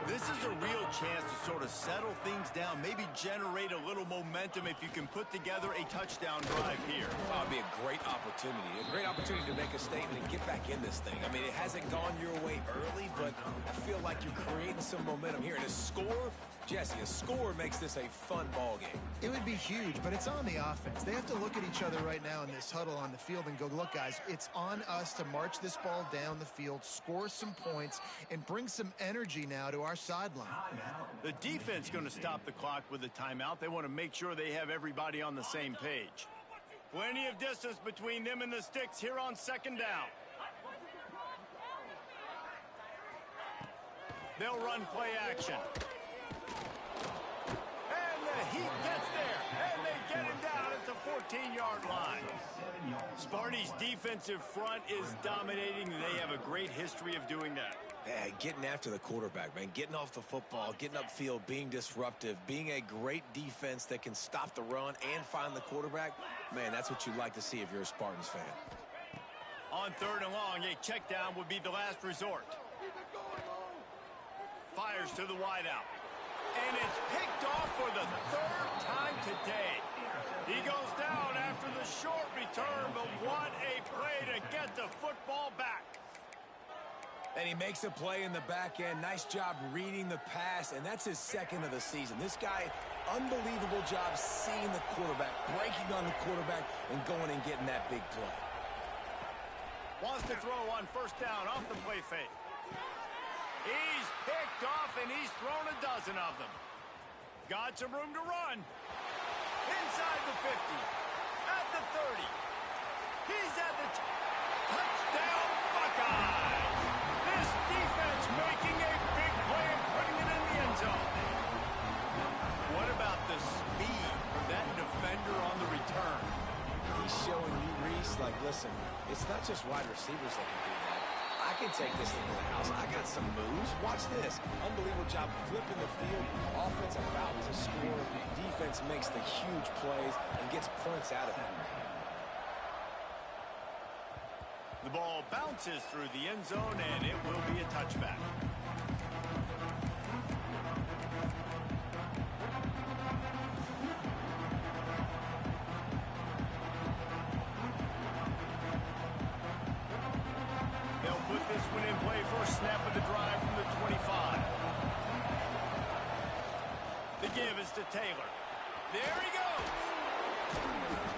This is a real chance to sort of settle things down, maybe generate a little momentum if you can put together a touchdown drive here. Oh, it'd be a great opportunity to make a statement and get back in this thing. I mean, it hasn't gone your way early, but I feel like you're creating some momentum here. And a score, Jesse, a score makes this a fun ball game. It would be huge, but it's on the offense. They have to look at each other right now in this huddle on the field and go, look, guys, it's on us to march this ball down the field, score some points, and bring some energy now to our sideline. The defense going to stop the clock with a timeout. They want to make sure they have everybody on the same page. Plenty of distance between them and the sticks here on second down. They'll run play action. And the Heat gets there, and they get him down at the 14-yard line. Sparty's defensive front is dominating. They have a great history of doing that. Yeah, getting after the quarterback, man. Getting off the football, getting upfield, being disruptive, being a great defense that can stop the run and find the quarterback. Man, that's what you'd like to see if you're a Spartans fan. On third and long, a check down would be the last resort. Fires to the wideout. And it's picked off for the third time today. He goes down after the short return, but what a play to get the football back. And he makes a play in the back end. Nice job reading the pass, and that's his second of the season. This guy, unbelievable job seeing the quarterback, breaking on the quarterback, and going and getting that big play. Wants to throw on first down off the play fake. He's picked off, and he's thrown a dozen of them. Got some room to run. Inside the 50. At the 30. He's at the touchdown Buckeyes. This defense making a big play and putting it in the end zone. What about the speed of that defender on the return? He's showing you, Reese, like, listen, it's not just wide receivers that can do that. I can take this thing to the house. I got some moves. Watch this. Unbelievable job flipping the field. Offense about to score. Defense makes the huge plays and gets points out of it. The ball bounces through the end zone, and it will be a touchback. They'll put this one in play for a snap of the drive from the 25. The give is to Taylor. There he goes.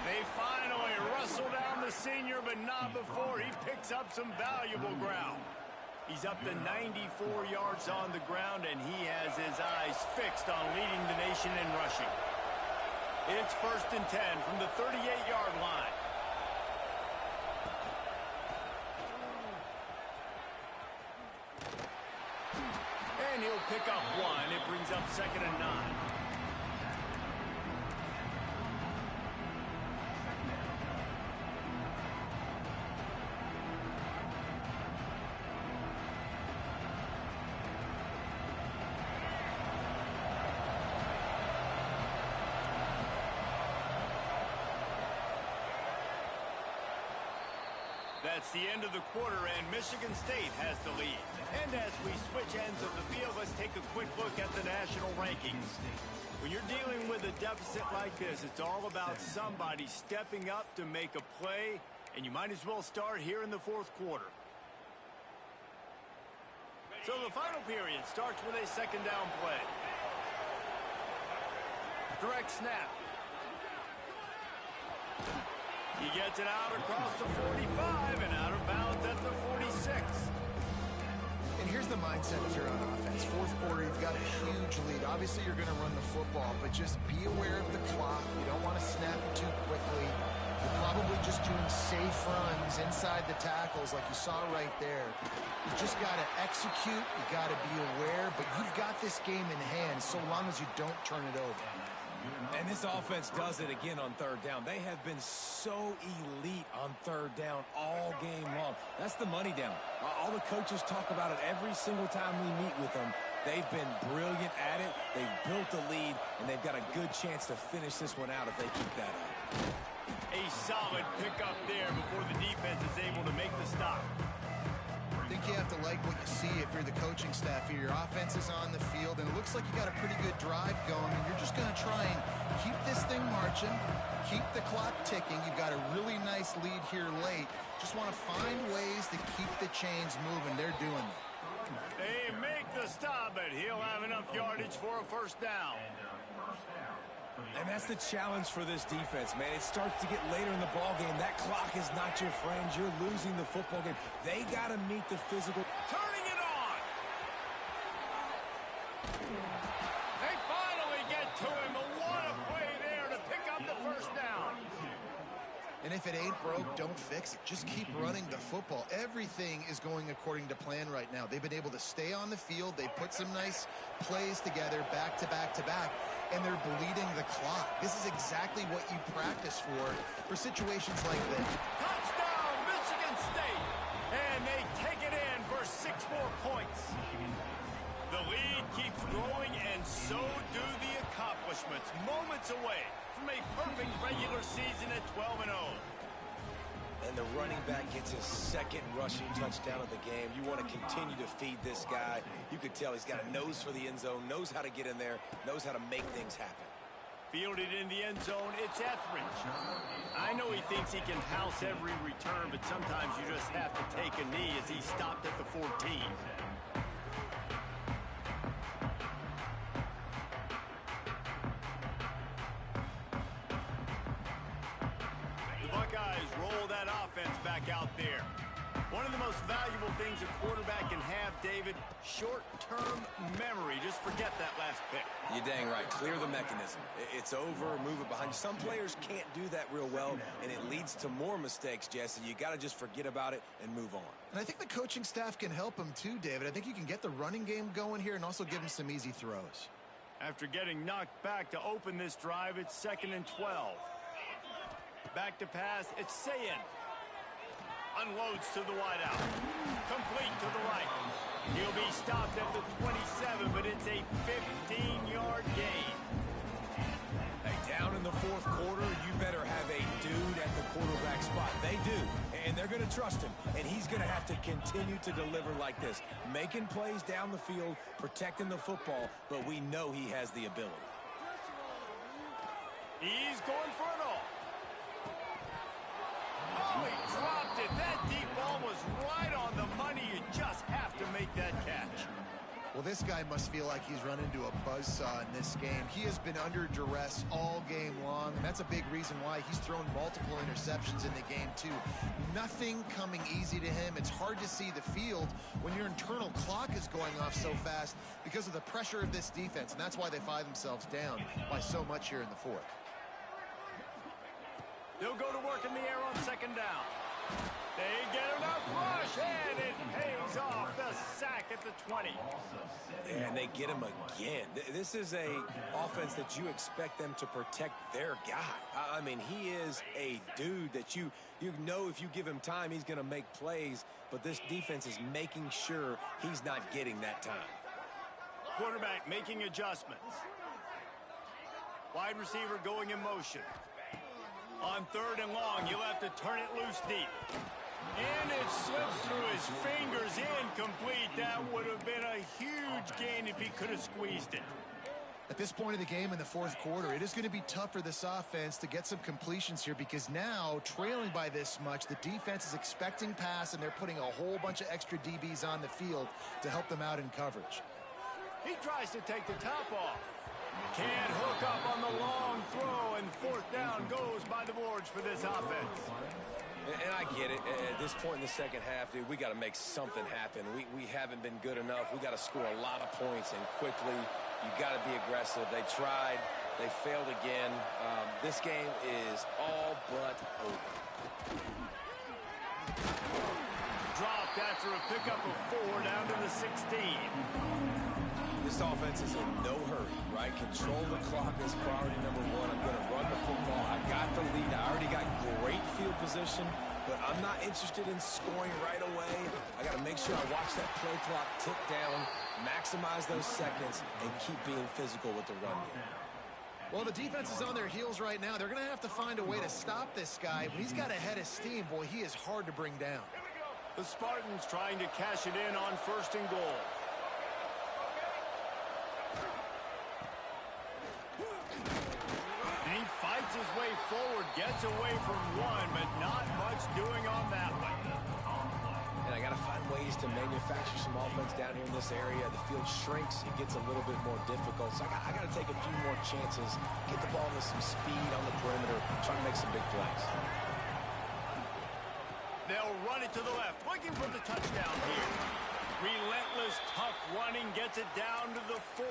They finally wrestle down the senior, but not before he picks up some valuable ground. He's up to 94 yards on the ground, and he has his eyes fixed on leading the nation in rushing. It's 1st and 10 from the 38-yard line. And he'll pick up 1. It brings up 2nd and 9. That's the end of the quarter, and Michigan State has the lead. And as we switch ends of the field, let's take a quick look at the national rankings. When you're dealing with a deficit like this, it's all about somebody stepping up to make a play, and you might as well start here in the 4th quarter. So the final period starts with a 2nd down play. Direct snap. He gets it out across the 45 and out of bounds at the 46. And here's the mindset if you're on offense. 4th quarter, you've got a huge lead. Obviously, you're going to run the football, but just be aware of the clock. You don't want to snap it too quickly. You're probably just doing safe runs inside the tackles like you saw right there. You just got to execute. You got to be aware, but you've got this game in hand so long as you don't turn it over. And this offense does it again on 3rd down. They have been so elite on 3rd down all game long. That's the money down. All the coaches talk about it every single time we meet with them. They've been brilliant at it. They've built the lead, and they've got a good chance to finish this one out if they keep that up. A solid pickup there before the defense is able to make the stop. I think you have to like what you see if you're the coaching staff here. Your offense is on the field, and it looks like you got a pretty good drive going, and you're just going to try and keep this thing marching, keep the clock ticking. You've got a really nice lead here late. Just want to find ways to keep the chains moving. They're doing it. They make the stop, but he'll have enough yardage for a 1st down. And that's the challenge for this defense, man. It starts to get later in the ballgame. That clock is not your friend. You're losing the football game. They got to meet the physical. Turning it on. They finally get to him. What a play there to pick up the 1st down. And if it ain't broke, don't fix it. Just keep running the football. Everything is going according to plan right now. They've been able to stay on the field. They put some nice plays together back to back to back, and they're bleeding the clock. This is exactly what you practice for situations like this. Touchdown, Michigan State. And they take it in for 6 more points. The lead keeps growing, and so do the accomplishments. Moments away from a perfect regular season at 12-0. And the running back gets his 2nd rushing touchdown of the game. You want to continue to feed this guy. You could tell he's got a nose for the end zone, knows how to get in there, knows how to make things happen. Fielded in the end zone, it's Etheridge. I know he thinks he can house every return, but sometimes you just have to take a knee as he stopped at the 14. Out there. One of the most valuable things a quarterback can have, David, short-term memory. Just forget that last pick. You're dang right. Clear the mechanism. It's over, move it behind you. Some players can't do that real well, and it leads to more mistakes, Jesse. You got to just forget about it and move on. And I think the coaching staff can help him too, David. I think you can get the running game going here and also give him some easy throws. After getting knocked back to open this drive, it's 2nd and 12. Back to pass, it's Sayin. Unloads to the wideout. Complete to the right. He'll be stopped at the 27, but it's a 15-yard gain. Hey, down in the 4th quarter, you better have a dude at the quarterback spot. They do, and they're going to trust him, and he's going to have to continue to deliver like this, making plays down the field, protecting the football, but we know he has the ability. He's going for it all. Oh, he dropped it. That deep ball was right on the money. You just have to make that catch. Well, this guy must feel like he's run into a buzzsaw in this game. He has been under duress all game long, and that's a big reason why he's thrown multiple interceptions in the game, too. Nothing coming easy to him. It's hard to see the field when your internal clock is going off so fast because of the pressure of this defense, and that's why they find themselves down by so much here in the 4th. They'll go to work in the air on second down. They get enough rush, and it pays off. The sack at the 20. And they get him again. This is a offense that you expect them to protect their guy. I mean, he is a dude that you know if you give him time, he's going to make plays. But this defense is making sure he's not getting that time. Quarterback making adjustments. Wide receiver going in motion. On third and long, you'll have to turn it loose deep. And it slips through his fingers, incomplete. That would have been a huge gain if he could have squeezed it. At this point of the game in the fourth quarter, it is going to be tough for this offense to get some completions here because now, trailing by this much, the defense is expecting pass, and they're putting a whole bunch of extra DBs on the field to help them out in coverage. He tries to take the top off. Can't hook up on the long throw, and fourth down goes by the boards for this offense. And I get it. At this point in the second half, dude, we got to make something happen. We haven't been good enough. We got to score a lot of points, and quickly. You got to be aggressive. They tried. They failed again. This game is all but over. Dropped after a pickup of 4 down to the 16. This offense is in no hurry, right? Control the clock is priority number one. I'm going to run the football. I got the lead. I already got great field position, but I'm not interested in scoring right away. I got to make sure I watch that play clock tick down, maximize those seconds, and keep being physical with the run game. Well, the defense is on their heels right now. They're going to have to find a way to stop this guy. When he's got a head of steam, boy, he is hard to bring down. The Spartans trying to cash it in on first and goal. And he fights his way forward, gets away from one, but not much doing on that one. And I got to find ways to manufacture some offense down here in this area. The field shrinks. It gets a little bit more difficult. So I got to take a few more chances, get the ball with some speed on the perimeter, try to make some big plays. They'll run it to the left, looking for the touchdown here. Relentless, tough running gets it down to the 4.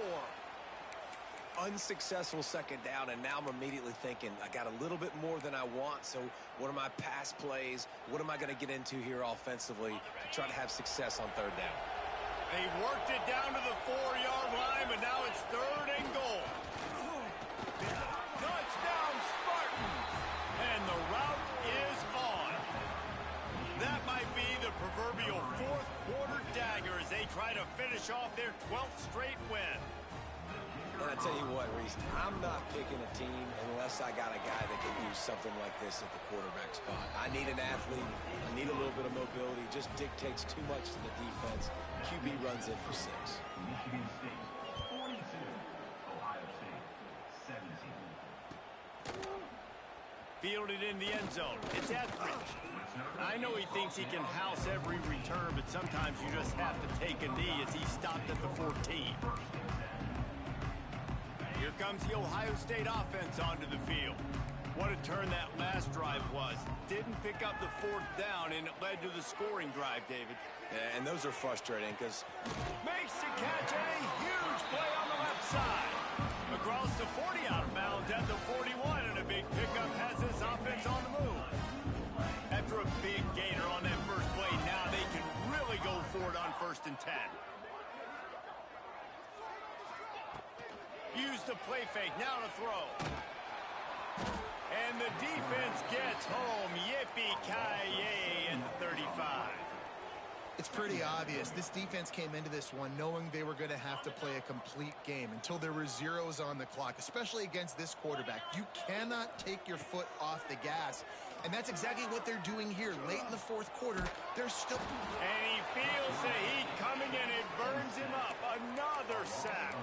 Unsuccessful second down, and now I'm immediately thinking I got a little bit more than I want, so what are my pass plays? What am I going to get into here offensively to try to have success on third down? They've worked it down to the 4-yard line, but now it's third and goal. Touchdown, Spartans! And the route is on. That might be the proverbial fourth quarter dagger as they try to finish off their 12th straight win. And I tell you what, Reese, I'm not picking a team unless I got a guy that can do something like this at the quarterback spot. I need an athlete. I need a little bit of mobility. It just dictates too much to the defense. QB runs in for 6. Michigan State 42, Ohio State 17. Fielded in the end zone. It's Etheridge. I know he thinks he can house every return, but sometimes you just have to take a knee as he stopped at the 14. Here comes the Ohio State offense onto the field. What a turn that last drive was. Didn't pick up the fourth down, and it led to the scoring drive, David. Yeah, and those are frustrating because Makes the catch, and a huge play on the left side. Across the 40 out of bounds at the 41, and a big pickup has this offense on the move. After a big gainer on that first play, now they can really go for it on first and 10. Use the play fake, now to throw. And the defense gets home. Yippee-ki-yay at the 35. It's pretty obvious. This defense came into this one knowing they were going to have to play a complete game until there were zeros on the clock, especially against this quarterback. You cannot take your foot off the gas, and that's exactly what they're doing here. Late in the fourth quarter, they're still... And he feels the heat coming, and it burns him up. Another sack.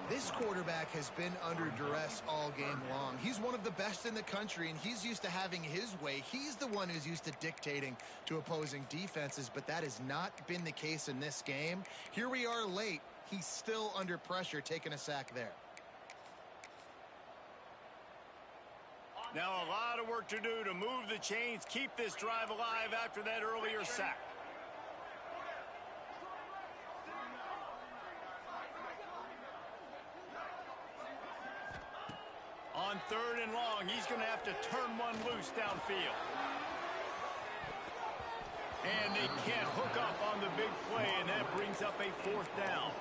This quarterback has been under duress all game long. He's one of the best in the country, and he's used to having his way. He's the one who's used to dictating to opposing defenses, but that has not been the case in this game. Here we are late. He's still under pressure, taking a sack there. Now a lot of work to do to move the chains, keep this drive alive after that earlier sack. On third and long. He's going to have to turn one loose downfield. And they can't hook up on the big play, and that brings up a fourth down.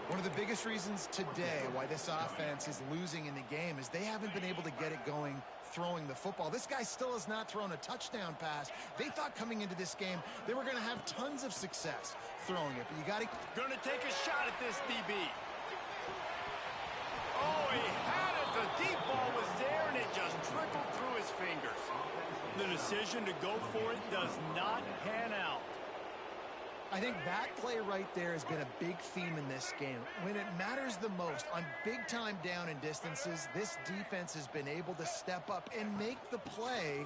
One of the biggest reasons today why this offense is losing in the game is they haven't been able to get it going throwing the football. This guy still has not thrown a touchdown pass. They thought coming into this game they were going to have tons of success throwing it, but you got to... Going to take a shot at this DB. Oh, he had it. The deep ball was there, and it just trickled through his fingers. The decision to go for it does not pan out. I think that play right there has been a big theme in this game. When it matters the most, on big-time down and distances, this defense has been able to step up and make the play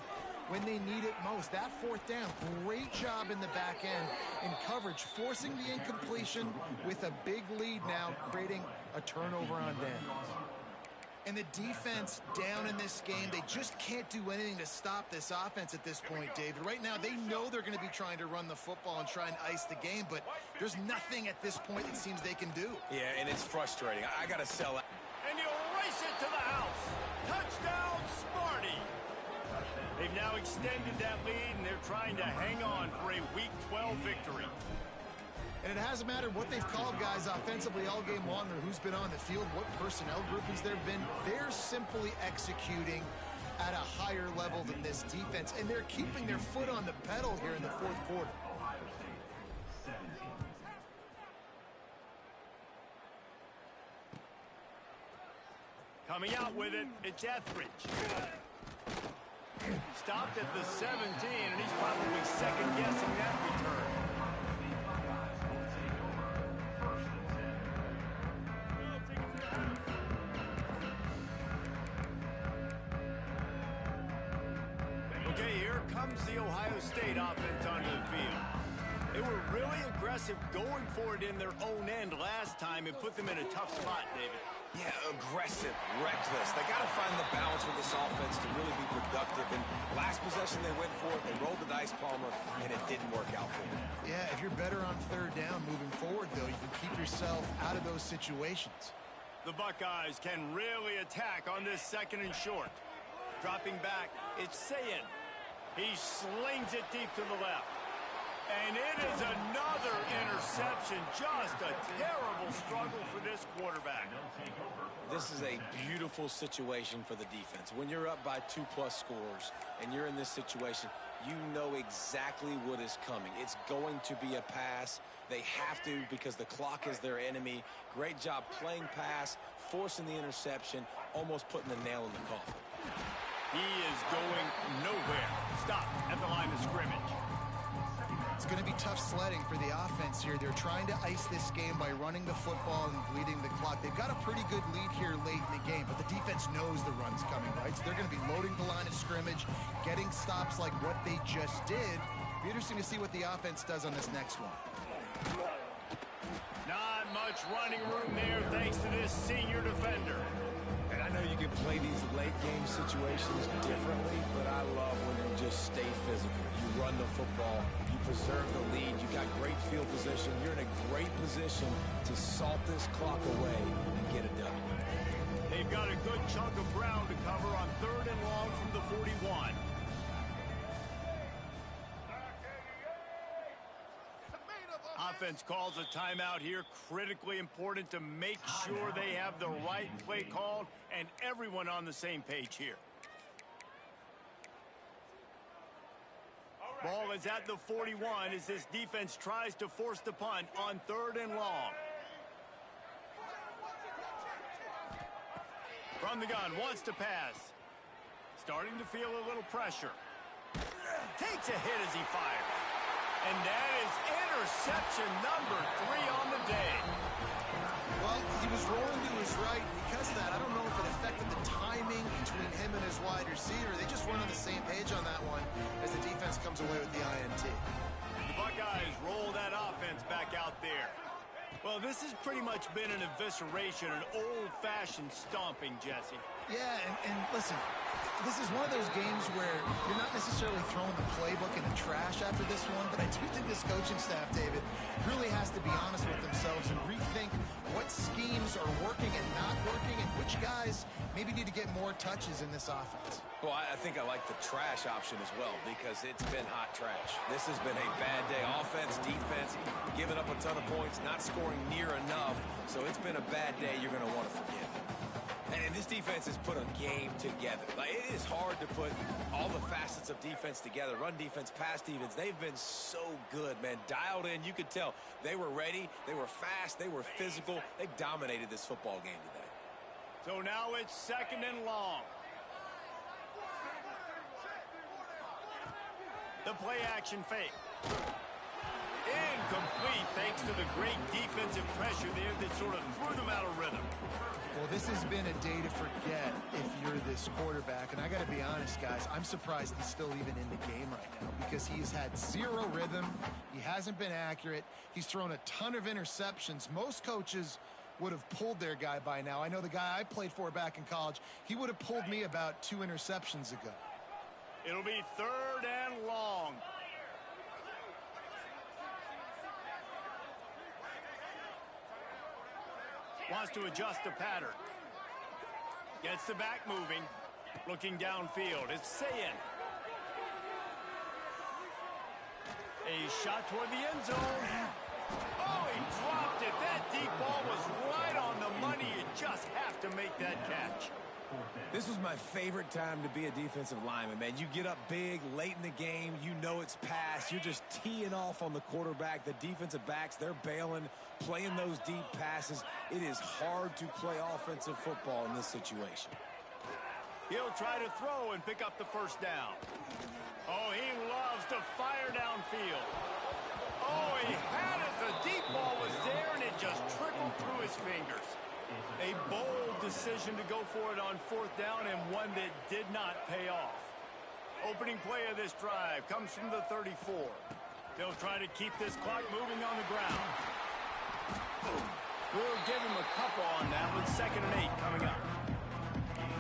when they need it most. That fourth down, great job in the back end in coverage, forcing the incompletion with a big lead now, creating a turnover on downs. And the defense down in this game, they just can't do anything to stop this offense at this point, David. Right now, they know they're going to be trying to run the football and try and ice the game, but there's nothing at this point it seems they can do. Yeah, and it's frustrating. I got to sell it. And he'll race it to the house. Touchdown, Sparty. They've now extended that lead, and they're trying to hang on for a Week 12 victory. And it hasn't mattered what they've called guys offensively all game long or who's been on the field, what personnel groupings there have been. They're simply executing at a higher level than this defense, and they're keeping their foot on the pedal here in the fourth quarter. Ohio State, 17. Coming out with it, it's Etheridge. Stopped at the 17, and he's probably second-guessing that return. Okay, here comes the Ohio State offense onto the field. They were really aggressive going for it in their own end last time and put them in a tough spot, David. Yeah, aggressive, reckless. They got to find the balance with this offense to really be productive. And last possession they went for it, they rolled the dice, Palmer, and it didn't work out for them. Yeah, if you're better on third down moving forward, though, you can keep yourself out of those situations. The Buckeyes can really attack on this second and short. Dropping back, it's Sayin. He slings it deep to the left. And it is another interception. Just a terrible struggle for this quarterback. This is a beautiful situation for the defense. When you're up by 2+ scores and you're in this situation, you know exactly what is coming. It's going to be a pass. They have to because the clock is their enemy. Great job playing pass, forcing the interception, almost putting the nail in the coffin. He is going nowhere. Stop at the line of scrimmage. It's going to be tough sledding for the offense here. They're trying to ice this game by running the football and bleeding the clock. They've got a pretty good lead here late in the game, but the defense knows the run's coming, right? So they're going to be loading the line of scrimmage, getting stops like what they just did. Be interesting to see what the offense does on this next one. Not much running room there thanks to this senior defender. And I know you can play these late-game situations differently, but I love when you just stay physical. You run the football, you preserve the lead, you got great field position. You're in a great position to salt this clock away and get it done. They've got a good chunk of ground to cover on third and long from the 41. Offense calls a timeout here. Critically important to make sure they have the right play called and everyone on the same page here. Ball is at the 41 as this defense tries to force the punt on third and long. From the gun, wants to pass. Starting to feel a little pressure. Takes a hit as he fires. And that is interception number 3 on the day. Well, he was rolling to his right. Because of that, I don't know if it affected the timing between him and his wide receiver. They just weren't on the same page on that one as the defense comes away with the INT. The Buckeyes roll that offense back out there. Well, this has pretty much been an evisceration, an old-fashioned stomping, Jesse. Yeah, and listen, this is one of those games where you're not necessarily throwing the playbook in the trash much after this one, but I do think this coaching staff, David, really has to be honest with themselves and rethink what schemes are working and not working and which guys maybe need to get more touches in this offense. Well, I think I like the trash option as well because it's been hot trash. This has been a bad day. Offense, defense, giving up a ton of points, not scoring near enough. So it's been a bad day you're going to want to forget. And this defense has put a game together. Like, it is hard to put all the facets of defense together. Run defense, pass defense. They've been so good, man. Dialed in. You could tell they were ready. They were fast. They were physical. They dominated this football game today. So now it's 2nd and long. The play action fake. Incomplete thanks to the great defensive pressure there that sort of threw them out of rhythm. Well, this has been a day to forget if you're this quarterback. And I got to be honest, guys, I'm surprised he's still even in the game right now because he has had zero rhythm. He hasn't been accurate. He's thrown a ton of interceptions. Most coaches would have pulled their guy by now. I know the guy I played for back in college, he would have pulled me about 2 interceptions ago. It'll be 3rd and long. Wants to adjust the pattern. Gets the back moving. Looking downfield. It's Sayin. A shot toward the end zone. Oh, he dropped it. That deep ball was right on the money. You just have to make that catch. This was my favorite time to be a defensive lineman, man. You get up big, late in the game. You know it's past. You're just teeing off on the quarterback. The defensive backs, they're bailing, playing those deep passes. It is hard to play offensive football in this situation. He'll try to throw and pick up the first down. Oh, he loves to fire downfield. Oh, he had it. The deep ball was there, and it just trickled through his fingers. A bold decision to go for it on 4th down and one that did not pay off. Opening play of this drive comes from the 34. They'll try to keep this clock moving on the ground. Boom. We'll give him a couple on that with 2nd and 8 coming up.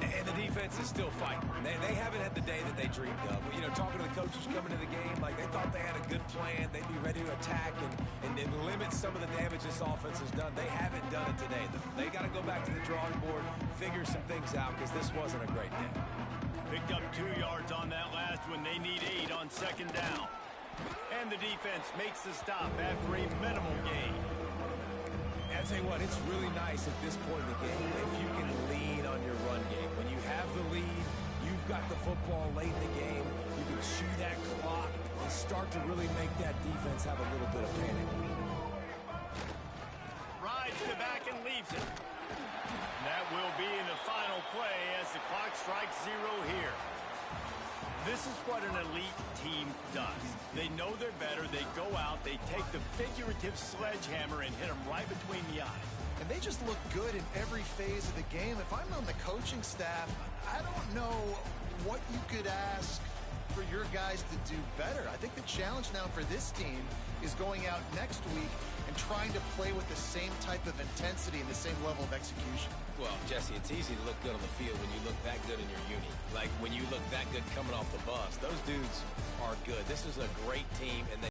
And the defense is still fighting. They haven't had the day that they dreamed of. You know, talking to the coaches coming to the game, like they thought they had a good plan. They'd be ready to attack and limit some of the damage this offense has done. They haven't done it today, though. They got to go back to the drawing board, figure some things out, because this wasn't a great day. Picked up 2 yards on that last one. They need 8 on 2nd down. And the defense makes the stop after a minimal gain. I'll tell you what, it's really nice at this point in the game if you can lean on your run game. When you have the lead, you've got the football late in the game, you can chew that clock and start to really make that defense have a little bit of panic. Rides the back and leaves it. That will be in the final play as the clock strikes 0 here. This is what an elite team does. They know they're better. They go out. They take the figurative sledgehammer and hit them right between the eyes. And they just look good in every phase of the game. If I'm on the coaching staff, I don't know what you could ask for your guys to do better. I think the challenge now for this team is going out next week and trying to play with the same type of intensity and the same level of execution. Well, Jesse, it's easy to look good on the field when you look that good in your uni. Like when you look that good coming off the bus. Those dudes are good. This is a great team, and they